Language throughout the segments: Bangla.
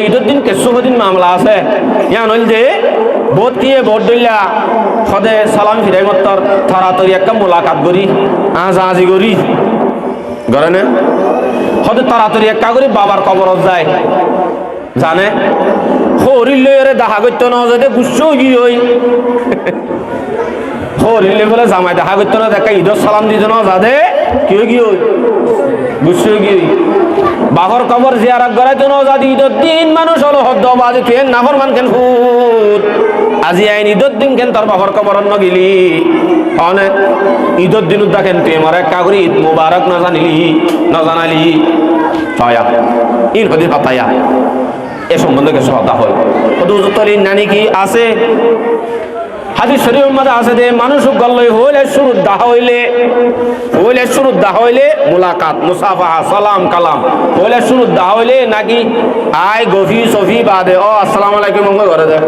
ঈদের দিন কেসুদিন মামলা আছে ইয়া নইল যে বহুত কি বহুত দইলা সদে সালাম ফিরাই মত্তর তাড়াতাড়ি একটা মোলাকাত করি আজি করি করে না সদে তাড়াতাড়ি একটা করি বাবার কবরত যায় জানে হরিলে দেখা করতে না যাতে গুচ্ছ কি হই হরিলে বলে জামাই দেখা করতে না দেখা ঈদের সালাম দিতে না যাতে কি হই গুচ্ছ কি বাহর কবর জিয়ারত করাইতে না যাতে ঈদের দিন মানুষ হলো হদ্দ বাজে কেন নাফর মান কেন হুত আজি আইন ঈদের দিন কেন তোর বাহর কবর ন গেলি হনে ঈদের দিন দেখেন তুই আমার একটা করে ঈদ মুবারক না জানিলি না জানালি ছয়া ইন হদি পাতায়া এ সম্বন্ধে কিছু কথা হয় ওদুজতলি নানি কি আছে হাদিস শরীফের মধ্যে আছে যে মানুষ গল্লই হইলে শুরু দা হইলে মুলাকাত মুসাফাহা সালাম কালাম হইলে শুরু দা হইলে নাকি আয় গফি সফি বাদে ও আসসালামু আলাইকুম মঙ্গল করে দে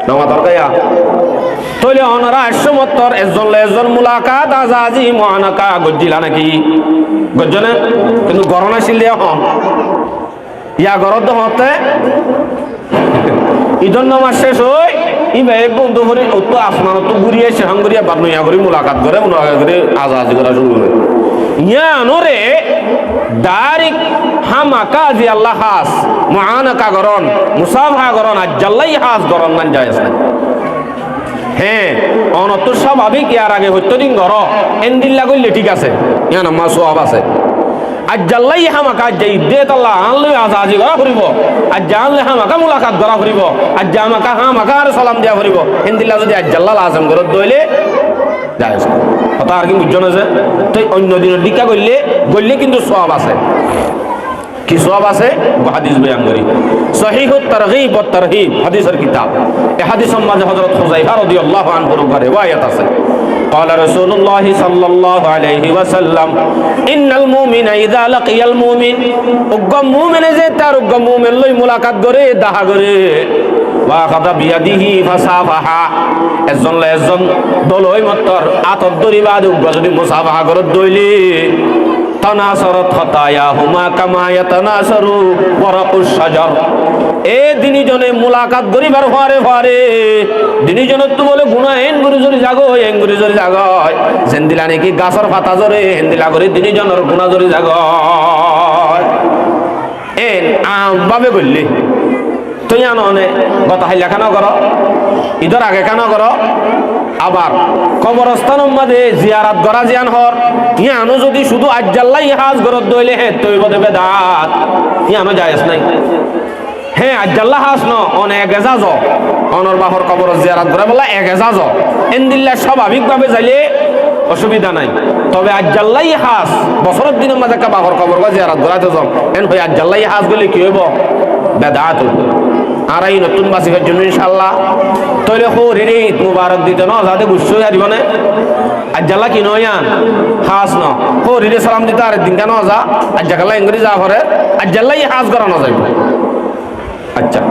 নমা তরকায়া তইলে অনরা আসমত্তর একজন মুলাকাত আজাজি মুআনাকা গজ্জিলা নাকি গজ্জনে কিন্তু গরনা শিল দিয়া হন ইয়া গরদ হতে ঈদর নামাজ শেষ হই ইবে বন্ধু করে অত আসমান তো ঘুরিয়ে সে হাঙ্গুরিয়া বাদনইয়া করে মুলাকাত করে আজাজি করা শুরু করে ইয়া নরে ডাইরেক্ট হামাকা জি আল্লাহ হাস মুআনাকা গরন মুসাফা গরন আজ্জাল্লাই হাস গরন মান জায়েজ না হ্যাঁ অনত স্বাভাবিক ইয়ার আগে হইতো দিন ঘর এন্দিল্লা করলে ঠিক আছে ইয়া নামাজ সওয়াব আছে আজ্জাল্লাই হামাকা যাই দে আল্লাহ আনলে আজাজি করা করিব আজ জানলে হামাকা মুলাকাত করা করিব আজ জামাকা হামাকা আর সালাম দিয়া করিব এন্দিল্লা যদি আজ্জাল্লাহ আজম ঘরত দইলে জায়েজ কথা আর কি বুঝছো না যে তুই অন্য দিনের দিকা গইলে কিন্তু সওয়াব আছে কি সওয়াব আছে হাদিস বয়ান করি সহিহুত তারগীব ওয়াত তারহিব হাদিসের কিতাব এই হাদিসের মাঝে হযরত হুযায়ফা রাদিয়াল্লাহু আনহুর রিওয়ায়াত আছে قال رسول الله صلى الله عليه وسلم ان المؤمن اذا لقي المؤمن উগ্গম মুমিনে যে তার উগ্গম মুমিন লই মুলাকাত করে দেখা করে ওয়া খাদা বিয়াদিহি ফাসাফাহা একজন দলই মত্তর আতর দরিবাদ উগ্গ যদি মুসাফাহা করে দইলি তানাসারাত খাতায়াহুমা কামা ইয়াতানাসারু ওয়ারাকুশ শাজার এ দিনিজনে মুলাকাত করিবার ফারে দিনিজনে তো বলে গুনাহ এন গুরি জরি জাগো জেন্দিলা নাকি গাছর পাতা জরে হেন্দিলা করে দিনিজনের গুনাহ জরি জাগো এন বাবে বললি তুই আননে কথা হাইলা কেন করো ঈদের আগে কেন করো আবার কবরস্থানের মধ্যে জিয়ারাত করা জিয়ান হর ইয়ানো যদি শুধু আজ্জাল্লাই হাজ গরত দইলে হে তৈ বদে বেদাত ইয়ানো জায়েজ নাই হ্যাঁ আজ্জাল্লাহ হাস ন অনেক এজাজ অনর বাহর কবর জিয়ারাত করে বলা এক এজাজ এন্দিল্লা স্বাভাবিকভাবে যাইলে অসুবিধা নাই তবে আজ্জাল্লাই হাস বছরের দিনের মাঝে একটা বাহর কবর জিয়ারাত করাতে যাও এন হই আজ্জাল্লাই হাস বলে কি হইব বেদাত আর এই নতুন বাসিফের জন্য ইনশাল্লাহ তৈলে হরিরে ঈদ মুবারক দিতে ন যাতে গুচ্ছই হারিব না আজ্জাল্লাহ কি নয়ান হাস ন হরিরে সালাম দিতে আর দিন কেন যা আজ্জাকাল্লা ইংরেজি যা করে আজ্জাল্লাই হাস করানো যাইব আচ্ছা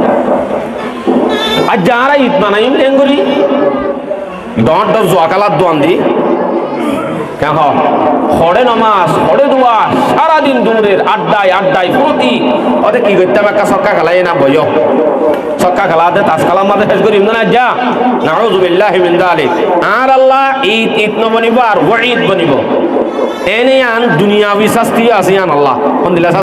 আজ যারা ঈদ মানাই এঙ্গুরি দর জোয়াকালার দোয়ান দি কেন হরে নামাজ হরে দোয়া সারাদিন দূরের আড্ডায় প্রতি ওদের কি করতে হবে একটা সক্কা খেলাই না বই সক্কা খেলাতে তাস খেলার মাঝে শেষ করি না যা নাউযুবিল্লাহি মিন যালিক আর আল্লাহ ঈদ বনিব আর ওয়াঈদ বনিব এনে আন দুনিয়াবি শাস্তি আছে আন আল্লাহ